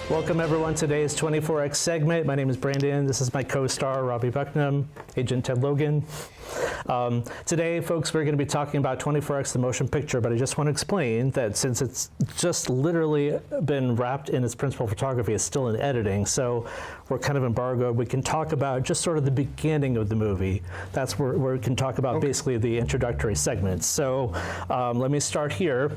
Welcome everyone to today's 24X segment. My name is Brandon. This is my co-star, Robby Bucknum, Agent Ted Logan. Today, folks, we're going to be talking about 24X, the motion picture, but I just want to explain that since it's just literally been wrapped in its principal photography, it's still in editing, so we're kind of embargoed. We can talk about just sort of the beginning of the movie. That's where we can talk about basically the introductory segments. So let me start here.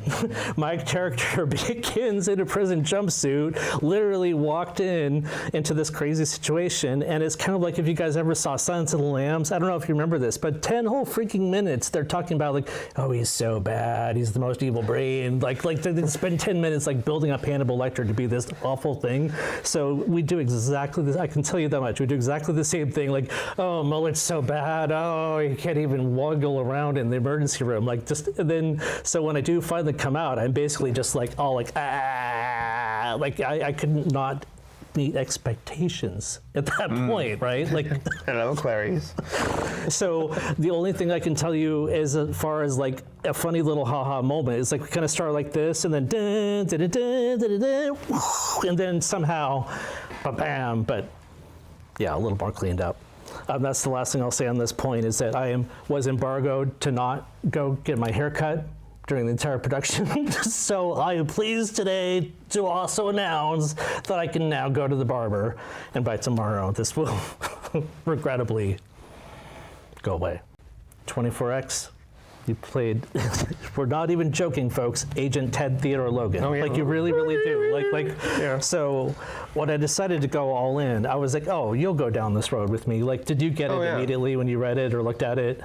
My character begins in a prison jumpsuit, literally walked into this crazy situation, and it's kind of like if you guys ever saw Silence of the Lambs. I don't know if you remember this, but 10 whole freaking minutes they're talking about like, oh, he's so bad, he's the most evil brain, like they spend 10 minutes like building up Hannibal Lecter to be this awful thing. So we do exactly this. I can tell you that much. We do exactly the same thing, like, oh, Mullet's so bad, oh, he can't even woggle around in the emergency room, like just. And then so when I do finally come out, I'm basically just like all like, ah, like I could not meet expectations at that point, right? Like, hello, Clarice. So the only thing I can tell you is, as far as like a funny little haha moment, is like we kind of start like this, and then dun, dun, dun, dun, dun, dun, dun, and then somehow, bam. But yeah, a little more cleaned up. That's the last thing I'll say on this point, is that I was embargoed to not go get my hair cut during the entire production. So I am pleased today to also announce that I can now go to the barber, and by tomorrow this will regrettably go away. 24X, you played, we're not even joking, folks, Agent Ted Theodore Logan. Oh, yeah. Like you really, really do. Like, yeah. So when I decided to go all in, I was like, oh, you'll go down this road with me. Like, did you get it immediately when you read it or looked at it?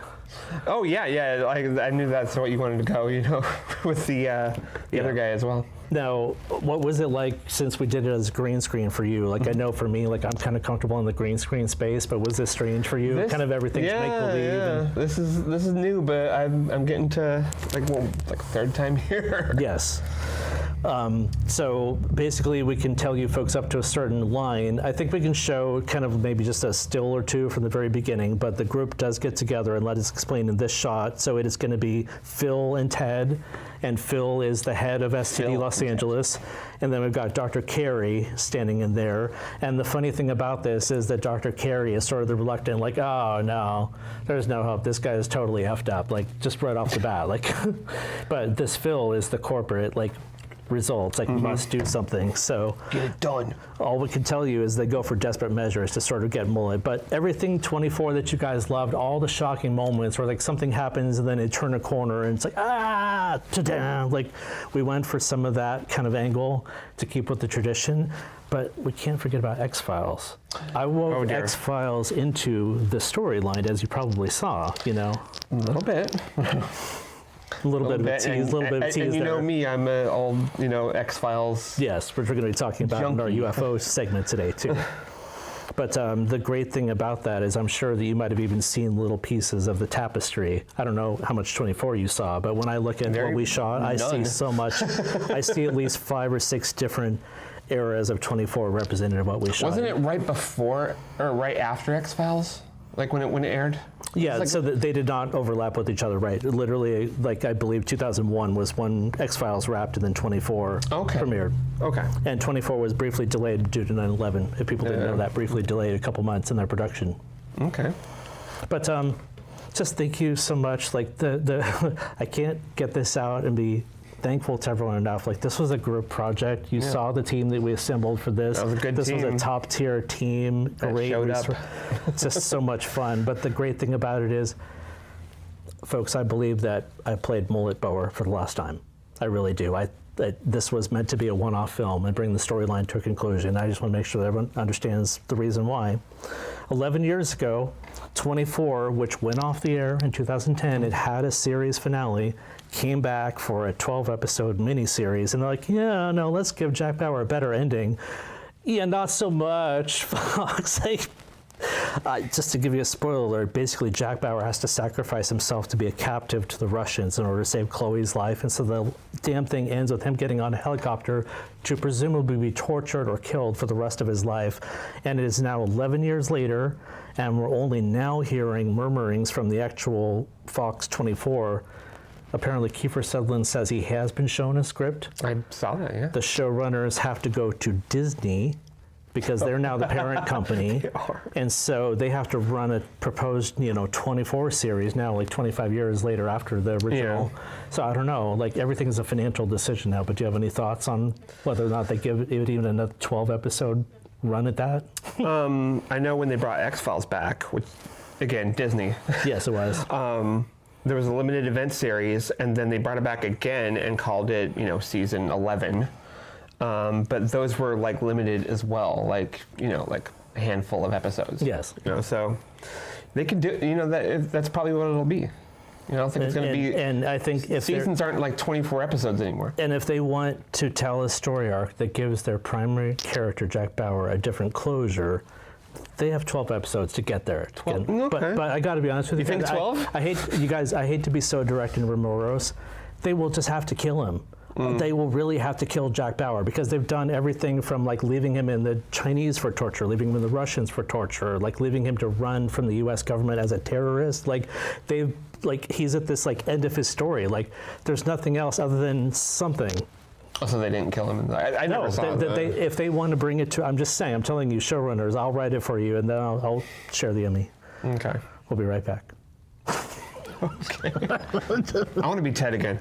Oh, yeah. I knew that's what you wanted to go, you know, with the other guy as well. Now, what was it like since we did it as green screen for you? Like, I know for me, like, I'm kind of comfortable in the green screen space, but was this strange for you? Kind of everything's make-believe. Yeah, this is new, but I'm getting to, like third time here. Yes. So basically we can tell you folks up to a certain line. I think we can show kind of maybe just a still or two from the very beginning, but the group does get together, and let us explain in this shot. So it is going to be Phil and Ted, and Phil is the head of STD Los Angeles, and then we've got Dr. Carey standing in there. And the funny thing about this is that Dr. Carey is sort of the reluctant, like, oh no, there's no hope, this guy is totally effed up, like just right off the bat, like. But this Phil is the corporate, like, results, like must do something. So get it done. All we can tell you is they go for desperate measures to sort of get Mullet. But everything 24 that you guys loved, all the shocking moments where like something happens and then they turn a corner and it's like, ah, ta-da! Like we went for some of that kind of angle to keep with the tradition. But we can't forget about X-Files. I wove X-Files into the storyline, as you probably saw, you know. A little bit. A little bit of a tease, and you know me, I'm all, you know, X-Files. Yes, we're going to be talking about in our UFO segment today, too. But the great thing about that is I'm sure that you might have even seen little pieces of the tapestry. I don't know how much 24 you saw, but when I look at what we shot, I see so much. I see at least 5 or 6 different eras of 24 represented in what we shot. Wasn't it right before or right after X-Files? Like when it aired? Yeah, like so they did not overlap with each other, right? Literally, like I believe 2001 was when X-Files wrapped and then 24 premiered. Okay. And 24 was briefly delayed due to 9/11. If people didn't know that, briefly delayed a couple months in their production. Okay. But just thank you so much. Like I can't get this out and be thankful to everyone enough. Like this was a group project. You saw the team that we assembled for this. That was a good team. This was a top tier team. Great. Showed up. It's just so much fun. But the great thing about it is, folks, I believe that I played Mullet Bower for the last time. I really do. This was meant to be a one-off film and bring the storyline to a conclusion. I just want to make sure that everyone understands the reason why. 11 years ago, 24, which went off the air in 2010, it had a series finale, came back for a 12-episode miniseries, and they're like, yeah, no, let's give Jack Bauer a better ending. Yeah, not so much, Fox. Just to give you a spoiler alert, basically Jack Bauer has to sacrifice himself to be a captive to the Russians in order to save Chloe's life, and so the damn thing ends with him getting on a helicopter to presumably be tortured or killed for the rest of his life. And it is now 11 years later, and we're only now hearing murmurings from the actual Fox 24 Apparently, Kiefer Sutherland says he has been shown a script. I saw that, yeah. The showrunners have to go to Disney because they're now the parent company. They are. And so they have to run a proposed, 24 series now, like 25 years later after the original. Yeah. So I don't know, like everything's a financial decision now, but do you have any thoughts on whether or not they give it even another 12 episode run at that? I know when they brought X-Files back, which, again, Disney. Yes, it was. There was a limited event series, and then they brought it back again and called it, season 11. But those were like limited as well, like a handful of episodes. Yes. So they can do. That's probably what it'll be. I don't think it's going to be. And I think if seasons aren't like 24 episodes anymore. And if they want to tell a story arc that gives their primary character Jack Bauer a different closure, they have 12 episodes to get there. 12? Okay. But I got to be honest with you. You think 12? I hate you guys. I hate to be so direct and morose. They will just have to kill him. They will really have to kill Jack Bauer because they've done everything from like leaving him in the Chinese for torture, leaving him in the Russians for torture, like leaving him to run from the U.S. government as a terrorist. Like he's at this like end of his story. Like there's nothing else other than something. Oh, so they didn't kill him. I never saw that. If they want to bring it to, I'm just saying, I'm telling you, showrunners, I'll write it for you and then I'll share the Emmy. Okay. We'll be right back. Okay. I want to be Ted again.